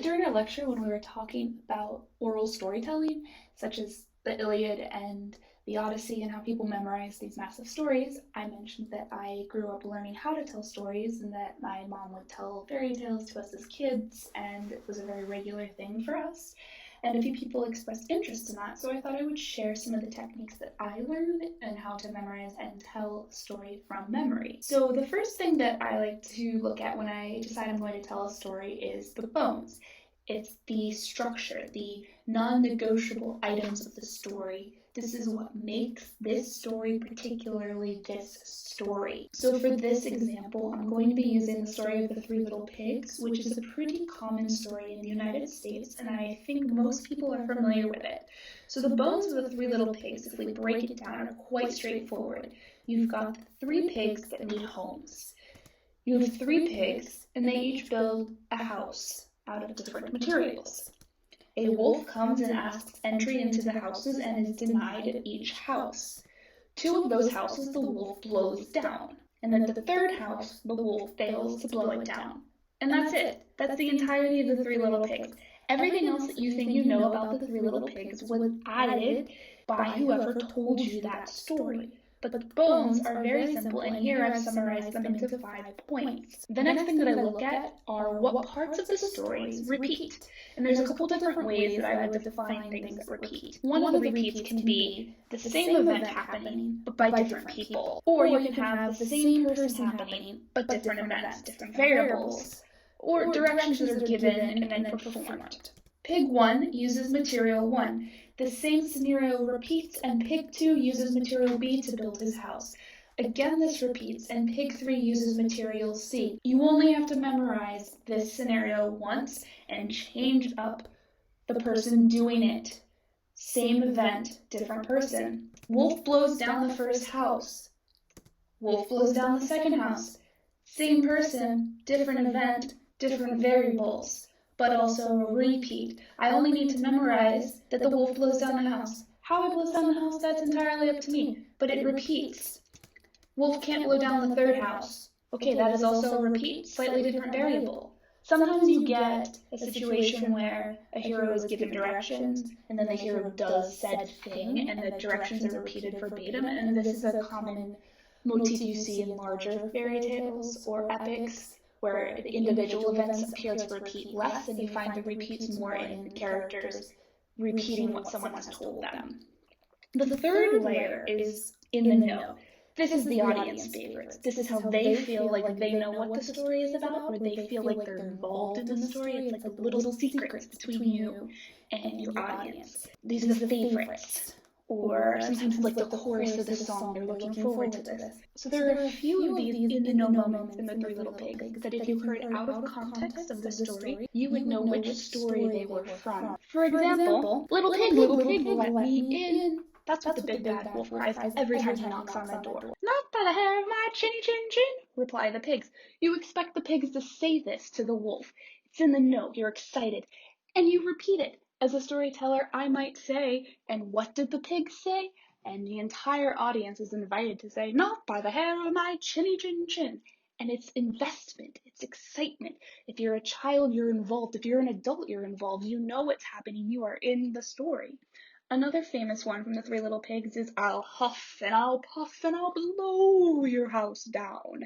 During our lecture, when we were talking about oral storytelling, such as the Iliad and the Odyssey and how people memorize these massive stories, I mentioned that I grew up learning how to tell stories and that my mom would tell fairy tales to us as kids, and it was a very regular thing for us. And a few people expressed interest in that, so I thought I would share some of the techniques that I learned and how to memorize and tell a story from memory. So the first thing that I like to look at when I decide I'm going to tell a story is the bones. It's the structure, the non-negotiable items of the story. This is what makes this story particularly this story. So for this example, I'm going to be using the story of the Three Little Pigs, which is a pretty common story in the United States, and I think most people are familiar with it. So the bones of the Three Little Pigs, if we break it down, are quite straightforward. You've got the three pigs that need homes. You have three pigs, and they each build a house out of different materials. A wolf comes and asks entry into the houses and is denied at each house. Two of those houses the wolf blows down, and at the third house the wolf fails to blow it down. And that's it. That's the entirety of the Three Little Pigs. Everything else that you think you know about the Three Little Pigs was added by whoever told you that story. But the bones are very simple, and here I've summarized them into 5 points. The next thing that I look at are what parts of the stories repeat. And there's a couple different ways that I would define things that repeat. One of the repeats can be the same event happening, but by different people. Or you can have the same person happening, but different events, different variables, or directions that are given and then performed. Pig 1 uses material 1. The same scenario repeats, and Pig 2 uses material B to build his house. Again, this repeats, and Pig 3 uses material C. You only have to memorize this scenario once and change up the person doing it. Same event, different person. Wolf blows down the first house. Wolf blows down the second house. Same person, different event, different variables, but also a repeat. I only need to memorize that the wolf blows down the house. How it blows down the house, that's entirely up to me, but it repeats. Wolf can't blow down the third house. Okay, that is also a repeat, slightly different variable. Sometimes you get a situation where a hero is given directions, and then the hero does said thing, and the directions are repeated verbatim, and this is a common motif you see in larger fairy tales or epics, where the individual events appear to repeat less, and you find the repeats more in characters repeating what someone has told them. The third layer is in the know. This is the audience favorites. This is how they feel like they know what the story is about, or they feel like they're involved in the story. It's like the little secrets between you and your audience. These are the favorites. Or sometimes it's like the chorus of the song, they're looking forward to this. So there are a few of these in the know moments in the Three Little Pigs that if you heard out of context of the story, you would know which story they were from. For example, little pig, let me in. That's what the big bad wolf cries every time he knocks on the door. Not by the hair of my chinny chin chin, reply the pigs. You expect the pigs to say this to the wolf. It's in the know, you're excited, and you repeat it. As a storyteller, I might say, and what did the pigs say? And the entire audience is invited to say, not by the hair of my chinny chin chin. And it's investment, it's excitement. If you're a child, you're involved. If you're an adult, you're involved. You know what's happening. You are in the story. Another famous one from the Three Little Pigs is I'll huff and I'll puff and I'll blow your house down.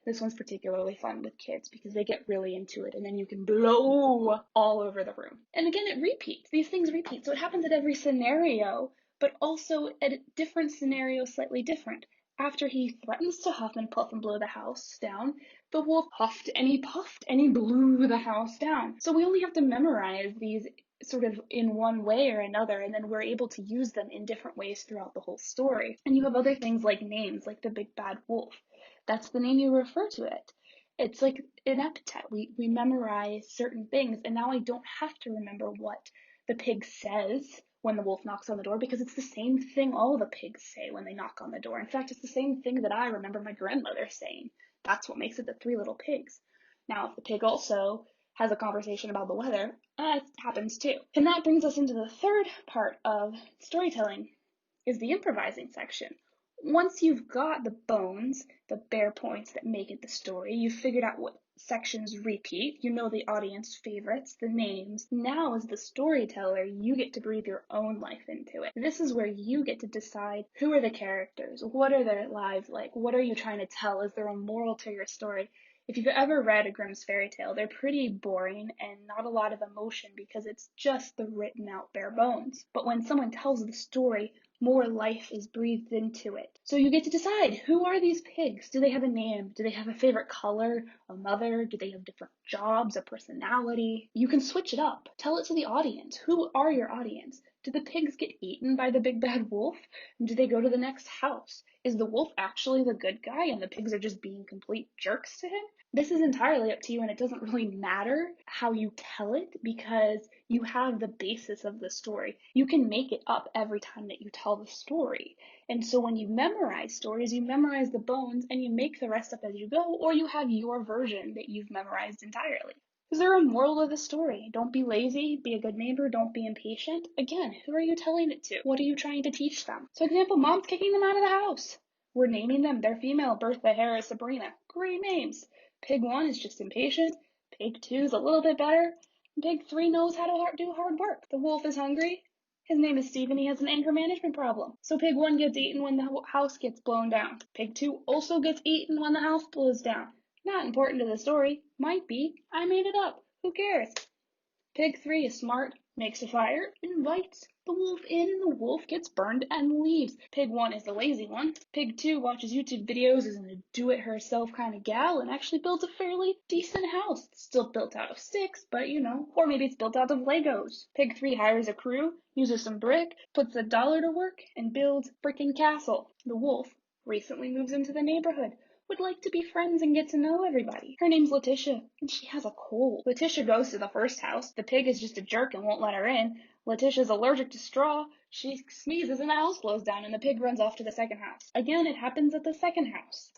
This one's particularly fun with kids because they get really into it, and then you can blow all over the room. And again, it repeats. These things repeat. So it happens at every scenario, but also at different scenarios slightly different. After he threatens to huff and puff and blow the house down, the wolf huffed and he puffed and he blew the house down. So we only have to memorize these sort of in one way or another, and then we're able to use them in different ways throughout the whole story. And you have other things like names, like the big bad wolf. That's the name you refer to it. It's like an epithet. We memorize certain things, and now I don't have to remember what the pig says when the wolf knocks on the door, because it's the same thing all the pigs say when they knock on the door. In fact, it's the same thing that I remember my grandmother saying. That's what makes it the Three Little Pigs. Now, if the pig also has a conversation about the weather, it happens too. And that brings us into the third part of storytelling, is the improvising section. Once you've got the bones, the bare points that make it the story, you've figured out what sections repeat, you know the audience favorites, the names. Now, as the storyteller, you get to breathe your own life into it. This is where you get to decide who are the characters, what are their lives like, what are you trying to tell, is there a moral to your story? If you've ever read a Grimm's fairy tale, they're pretty boring and not a lot of emotion because it's just the written out bare bones. But when someone tells the story, more life is breathed into it. So you get to decide, who are these pigs? Do they have a name? Do they have a favorite color? A mother? Do they have different jobs? A personality? You can switch it up. Tell it to the audience. Who are your audience? Do the pigs get eaten by the big bad wolf? Do they go to the next house? Is the wolf actually the good guy and the pigs are just being complete jerks to him? This is entirely up to you, and it doesn't really matter how you tell it because you have the basis of the story. You can make it up every time that you tell the story. And so when you memorize stories, you memorize the bones and you make the rest up as you go, or you have your version that you've memorized entirely. Is there a moral of the story? Don't be lazy, be a good neighbor, don't be impatient. Again, who are you telling it to? What are you trying to teach them? So example, mom's kicking them out of the house. We're naming them. They're female. Bertha, Hera, Sabrina. Great names. Pig 1 is just impatient. Pig 2 is a little bit better. And Pig 3 knows how to do hard work. The wolf is hungry. His name is Steve and he has an anger management problem. So Pig 1 gets eaten when the house gets blown down. Pig 2 also gets eaten when the house blows down. Not important to the story. Might be. I made it up. Who cares? Pig 3 is smart, makes a fire, invites the wolf in, and the wolf gets burned and leaves. Pig 1 is the lazy one. Pig 2 watches YouTube videos, is a do-it-herself kind of gal, and actually builds a fairly decent house. It's still built out of sticks, but or maybe it's built out of Legos. Pig 3 hires a crew, uses some brick, puts $1 to work, and builds a freaking castle. The wolf recently moves into the neighborhood. Would like to be friends and get to know everybody. Her name's Letitia, and she has a cold. Letitia goes to the first house. The pig is just a jerk and won't let her in. Letitia's allergic to straw. She sneezes and the house blows down, and the pig runs off to the second house. Again, it happens at the second house.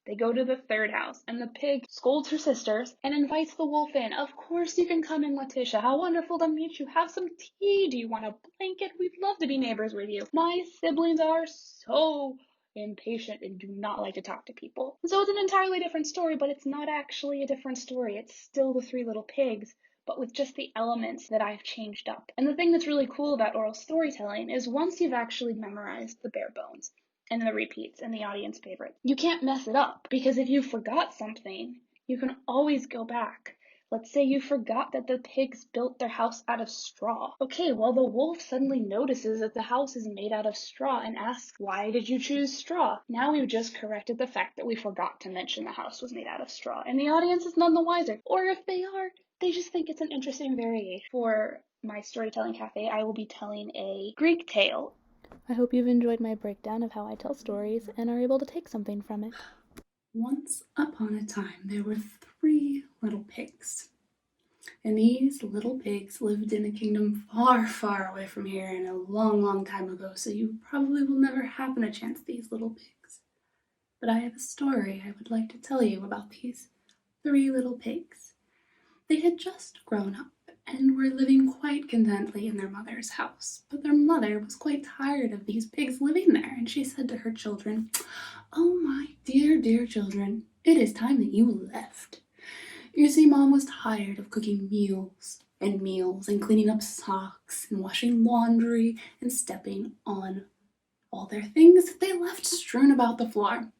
They go to the third house, and the pig scolds her sisters and invites the wolf in. Of course you can come in, Letitia. How wonderful to meet you. Have some tea. Do you want a blanket? We'd love to be neighbors with you. My siblings are so impatient and do not like to talk to people. So it's an entirely different story, but it's not actually a different story. It's still the Three Little Pigs, but with just the elements that I've changed up. And the thing that's really cool about oral storytelling is once you've actually memorized the bare bones and the repeats and the audience favorites, you can't mess it up, because if you forgot something, you can always go back. Let's say you forgot that the pigs built their house out of straw. Okay, well, the wolf suddenly notices that the house is made out of straw and asks, why did you choose straw? Now we've just corrected the fact that we forgot to mention the house was made out of straw, and the audience is none the wiser. Or if they are, they just think it's an interesting variation. For my Storytelling Cafe, I will be telling a Greek tale. I hope you've enjoyed my breakdown of how I tell stories and are able to take something from it. Once upon a time, there were 3 little pigs. And these little pigs lived in a kingdom far, far away from here and a long, long time ago, so you probably will never happen to chance these little pigs. But I have a story I would like to tell you about these 3 little pigs. They had just grown up and were living quite contentedly in their mother's house. But their mother was quite tired of these pigs living there, and she said to her children, "Oh, my dear, dear children, it is time that you left." You see, Mom was tired of cooking meals and cleaning up socks and washing laundry and stepping on all their things that they left strewn about the floor.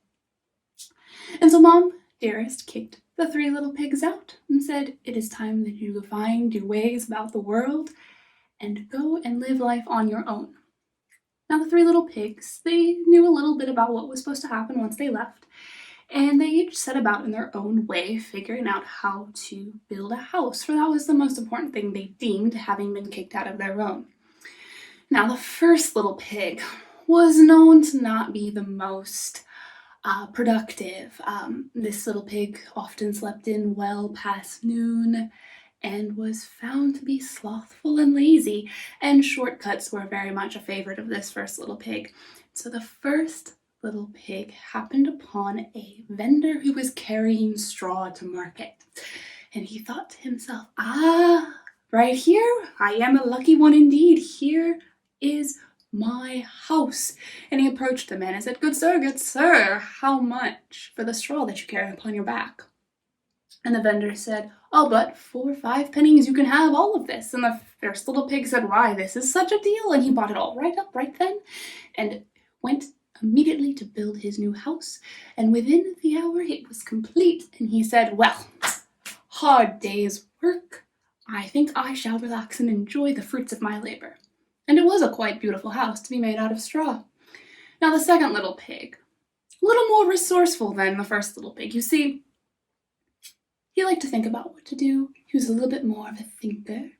And so Mom, dearest, kicked the 3 little pigs out and said, "It is time that you go find your ways about the world and go and live life on your own." Now the 3 little pigs, they knew a little bit about what was supposed to happen once they left, and they each set about in their own way figuring out how to build a house, for that was the most important thing they deemed, having been kicked out of their own. Now the first little pig was known to not be the most productive. This little pig often slept in well past noon and was found to be slothful and lazy, and shortcuts were very much a favorite of this first little pig. So the first little pig happened upon a vendor who was carrying straw to market, and he thought to himself, right here, I am a lucky one indeed. Here is my house. And he approached the man and said, good sir, how much for the straw that you carry upon your back?" And the vendor said, "Oh, but for 5 pennies you can have all of this." And the first little pig said, "Why, this is such a deal." And he bought it all right up right then and went immediately to build his new house. And within the hour it was complete. And he said, "Well, hard day's work. I think I shall relax and enjoy the fruits of my labor." And it was a quite beautiful house to be made out of straw. Now the second little pig, a little more resourceful than the first little pig. You see, he liked to think about what to do. He was a little bit more of a thinker.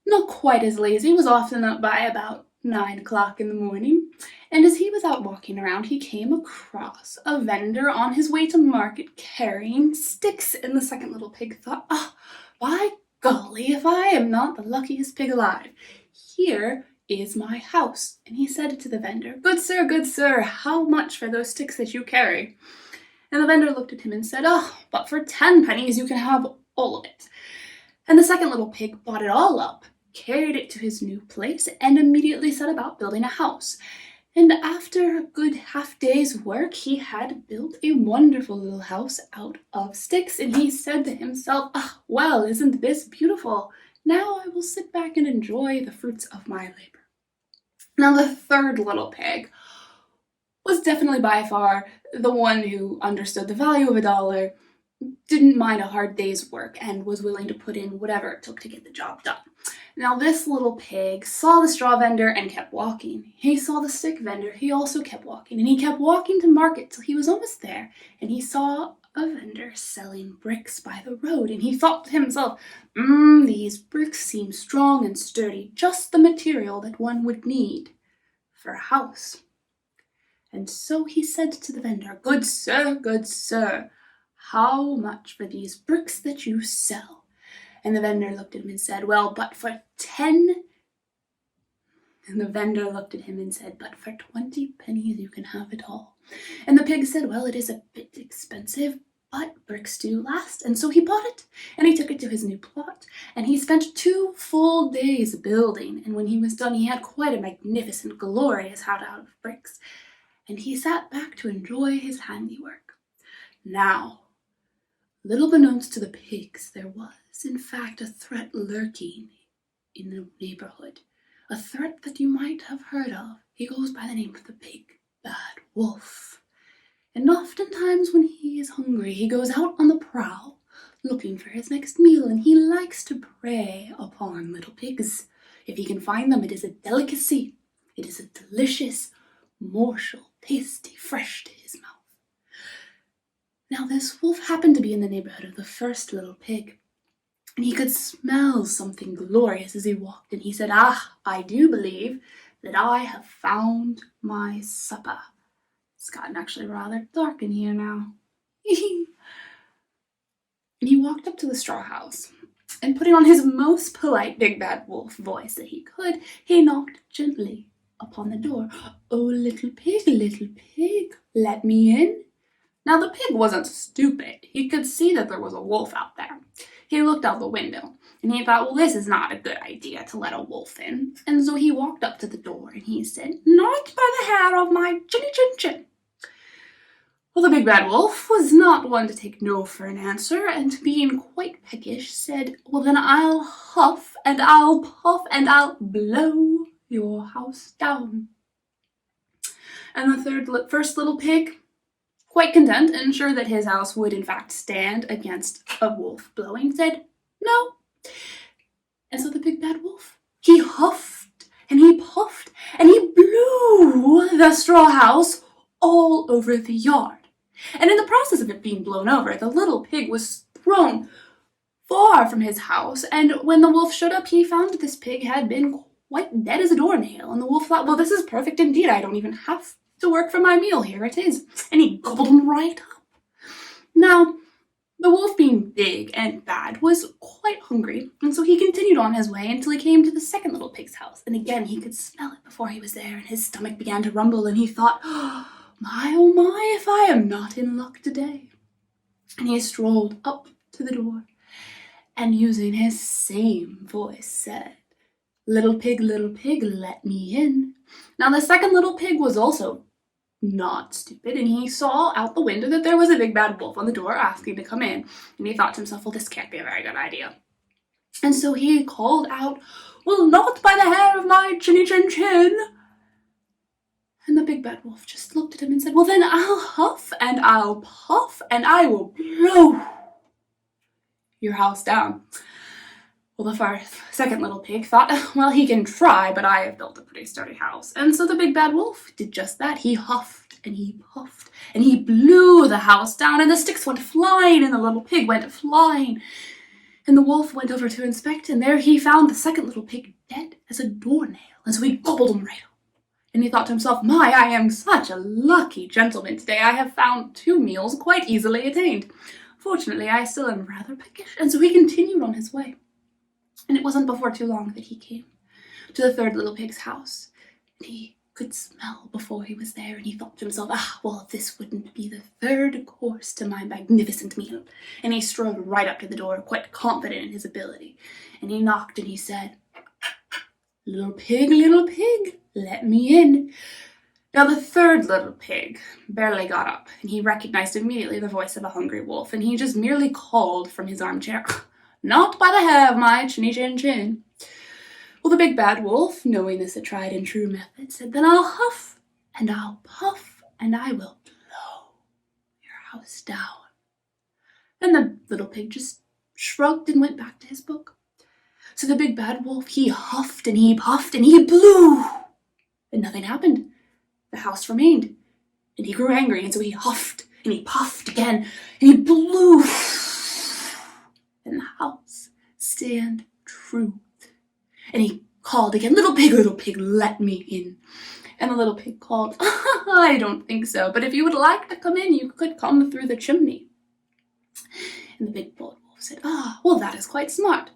Not quite as lazy. He was often up by about 9 o'clock in the morning. And as he was out walking around, he came across a vendor on his way to market carrying sticks. And the second little pig thought, "Oh, by golly, if I am not the luckiest pig alive. Here is my house." And he said to the vendor, good sir, how much for those sticks that you carry?" And the vendor looked at him and said, "Oh, but for 10 pennies you can have all of it." And the second little pig bought it all up, carried it to his new place, and immediately set about building a house. And after a good half-day's work, he had built a wonderful little house out of sticks. And he said to himself, "Ah, well, isn't this beautiful? Now I will sit back and enjoy the fruits of my labor." Now the third little pig was definitely by far the one who understood the value of $1, didn't mind a hard day's work, and was willing to put in whatever it took to get the job done. Now this little pig saw the straw vendor and kept walking. He saw the stick vendor, he also kept walking, and he kept walking to market till he was almost there, and he saw a vendor selling bricks by the road, and he thought to himself, these bricks seem strong and sturdy, just the material that one would need for a house. And so he said to the vendor, good sir, how much for these bricks that you sell?" And the vendor looked at him and said, "Well, but for 10. And the vendor looked at him and said, "But for 20 pennies you can have it all." And the pig said, "Well, it is a bit expensive, but bricks do last." And so he bought it, and he took it to his new plot, and he spent 2 full days building. And when he was done, he had quite a magnificent, glorious house out of bricks. And he sat back to enjoy his handiwork. Now, little beknownst to the pigs, there was, in fact, a threat lurking in the neighborhood. A threat that you might have heard of. He goes by the name of the Big Bad Wolf. And oftentimes when he is hungry, he goes out on the prowl, looking for his next meal, and he likes to prey upon little pigs. If he can find them, it is a delicacy. It is a delicious morsel, tasty, fresh to his mouth. Now this wolf happened to be in the neighborhood of the first little pig, and he could smell something glorious as he walked, and he said, "Ah, I do believe that I have found my supper." It's gotten actually rather dark in here now. And he walked up to the straw house, and putting on his most polite Big Bad Wolf voice that he could, he knocked gently upon the door. "Oh, little pig, let me in." Now the pig wasn't stupid. He could see that there was a wolf out there. He looked out the window, and he thought, well, this is not a good idea to let a wolf in. And so he walked up to the door, and he said, "Not by the hair of my chinny chin chin." Well, the Big Bad Wolf was not one to take no for an answer, and being quite peckish, said, "Well, then I'll huff, and I'll puff, and I'll blow your house down." And the first little pig, quite content and sure that his house would in fact stand against a wolf blowing, said, "No." And so the Big Bad Wolf, he huffed and he puffed and he blew the straw house all over the yard. And in the process of it being blown over, the little pig was thrown far from his house, and when the wolf showed up, he found that this pig had been quite dead as a doornail, and the wolf thought, well, this is perfect indeed. I don't even have to work for my meal. Here it is. And he gobbled him right up. Now, the wolf, being big and bad, was quite hungry, and so he continued on his way until he came to the second little pig's house. And again, he could smell it before he was there, and his stomach began to rumble, and he thought, oh my, if I am not in luck today. And he strolled up to the door, and using his same voice said, little pig, let me in." Now the second little pig was also not stupid, and he saw out the window that there was a big bad wolf on the door asking to come in, and he thought to himself, well, this can't be a very good idea. And so he called out, well, not by the hair of my chinny chin chin. And the big bad wolf just looked at him and said, well, then I'll huff and I'll puff and I will blow your house down. Well, the second little pig thought, well, he can try, but I have built a pretty sturdy house. And so the big bad wolf did just that. He huffed and he puffed and he blew the house down, and the sticks went flying and the little pig went flying. And the wolf went over to inspect, and there he found the second little pig dead as a doornail. And so he gobbled him right up. And he thought to himself, my, I am such a lucky gentleman today. I have found 2 meals quite easily attained. Fortunately, I still am rather peckish. And so he continued on his way. And it wasn't before too long that he came to the third little pig's house. And he could smell before he was there, and he thought to himself, well, this wouldn't be the third course to my magnificent meal. And he strode right up to the door, quite confident in his ability. And he knocked and he said, little pig, let me in. Now the third little pig barely got up, and he recognized immediately the voice of a hungry wolf, and he just merely called from his armchair, not by the hair of my chinny chin chin. Well, the big bad wolf, knowing this a tried and true method, said, then I'll huff and I'll puff and I will blow your house down. And the little pig just shrugged and went back to his book. So the big bad wolf, he huffed and he puffed and he blew, and nothing happened. The house remained, and he grew angry, and so he huffed and he puffed again, and he blew, and the house stand true. And he called again, little pig, let me in. And the little pig called, I don't think so, but if you would like to come in, you could come through the chimney. And the big bald wolf said, well, that is quite smart.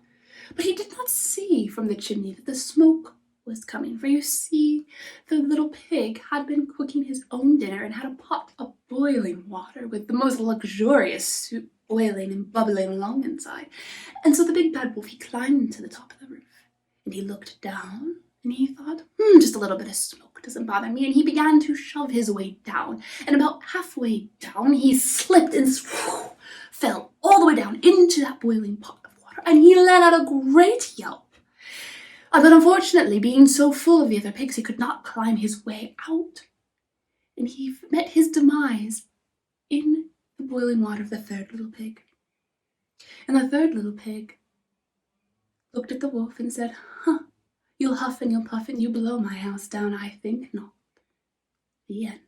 But he did not see from the chimney that the smoke was coming, for you see, the little pig had been cooking his own dinner and had a pot of boiling water with the most luxurious soup boiling and bubbling along inside. And so the big bad wolf, he climbed to the top of the roof, and he looked down, and he thought, just a little bit of smoke doesn't bother me, and he began to shove his way down, and about halfway down, he slipped and fell all the way down into that boiling pot of water, and he let out a great yelp. But unfortunately, being so full of the other pigs, he could not climb his way out, and he met his demise in the boiling water of the third little pig. And the third little pig looked at the wolf and said, you'll huff and you'll puff and you blow my house down, I think not. The end.